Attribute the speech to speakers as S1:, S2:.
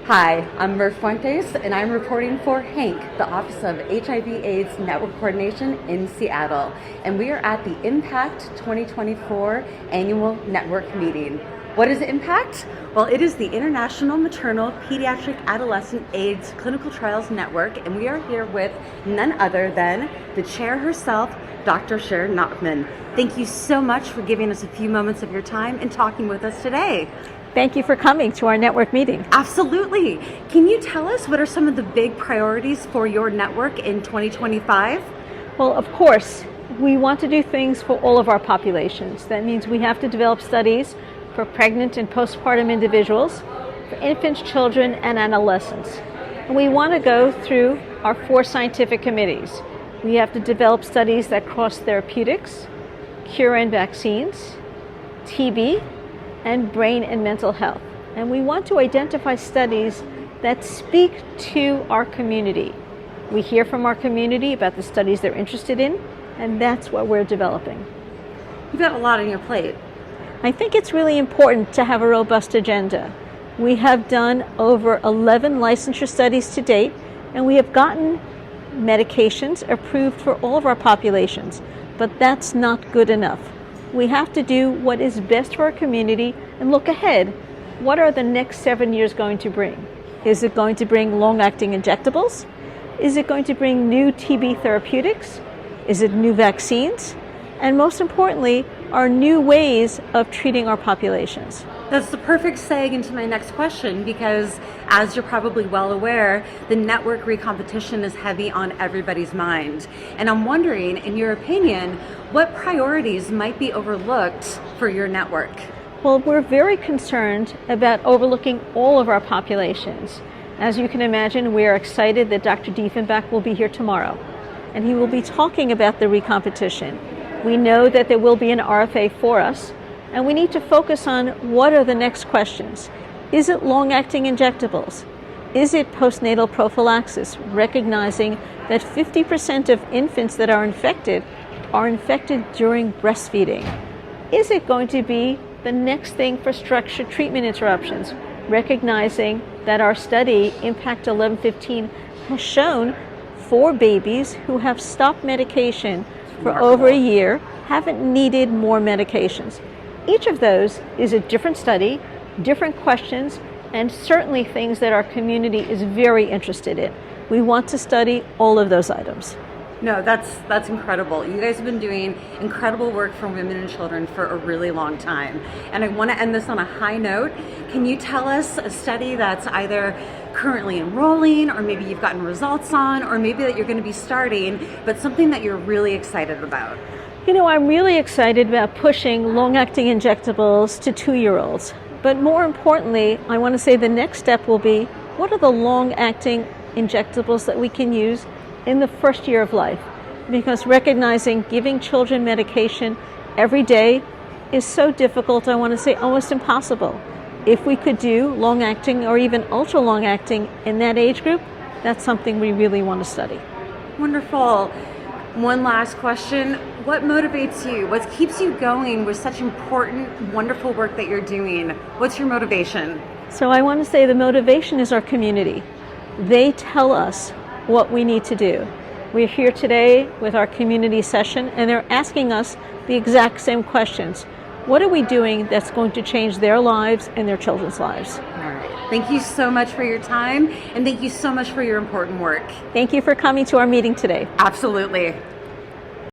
S1: Hi, I'm Murph Fuentes, and I'm reporting for HANC, the Office of HIV/AIDS Network Coordination in Seattle. And we are at the IMPAACT 2024 Annual Network Meeting. What is IMPAACT? Well, it is the International Maternal Pediatric Adolescent AIDS Clinical Trials Network, and we are here with none other than the chair herself, Dr. Sharon Nachman. Thank you so much for giving us a few moments of your time and talking with us today.
S2: Thank you for coming to our network meeting.
S1: Absolutely. Can you tell us what are some of the big priorities for your network in 2025?
S2: Well, of course, we want to do things for all of our populations. That means we have to develop studies for pregnant and postpartum individuals, for infants, children, and adolescents. And we want to go through our 4 scientific committees. We have to develop studies that cross therapeutics, cure and vaccines, TB, and brain and mental health. And we want to identify studies that speak to our community. We hear from our community about the studies they're interested in, and that's what we're developing.
S1: You've got a lot on your plate.
S2: I think it's really important to have a robust agenda. We have done over 11 licensure studies to date, and we have gotten medications approved for all of our populations, but that's not good enough. We have to do what is best for our community and look ahead. What are the next 7 years going to bring? Is it going to bring long-acting injectables? Is it going to bring new TB therapeutics? Is it new vaccines? And most importantly, are new ways of treating our populations.
S1: That's the perfect segue into my next question, because as you're probably well aware, the network recompetition is heavy on everybody's mind. And I'm wondering, in your opinion, what priorities might be overlooked for your network?
S2: Well, we're very concerned about overlooking all of our populations. As you can imagine, we are excited that Dr. Diefenbach will be here tomorrow, and he will be talking about the recompetition. We know that there will be an RFA for us, and we need to focus on what are the next questions. Is it long-acting injectables? Is it postnatal prophylaxis, recognizing that 50% of infants that are infected during breastfeeding? Is it going to be the next thing for structured treatment interruptions, recognizing that our study, IMPACT 1115, has shown 4 babies who have stopped medication for over a year haven't needed more medications. Each of those is a different study, different questions, and certainly things that our community is very interested in. We want to study all of those items.
S1: No, that's incredible. You guys have been doing incredible work for women and children for a really long time. And I want to end this on a high note. Can you tell us a study that's either currently enrolling, or maybe you've gotten results on, or maybe that you're going to be starting, but something that you're really excited about?
S2: You know, I'm really excited about pushing long-acting injectables to 2-year-olds. But more importantly, I want to say the next step will be, what are the long-acting injectables that we can use in the first year of life? Because recognizing giving children medication every day is so difficult, I want to say almost impossible. If we could do long-acting or even ultra-long-acting in that age group, that's something we really want to study.
S1: Wonderful. One last question. What motivates you? What keeps you going with such important, wonderful work that you're doing? What's your motivation?
S2: So I want to say the motivation is our community. They tell us what we need to do. We're here today with our community session, and they're asking us the exact same questions. What are we doing that's going to change their lives and their children's lives?
S1: All right. Thank you so much for your time, and thank you so much for your important work.
S2: Thank you for coming to our meeting today.
S1: Absolutely.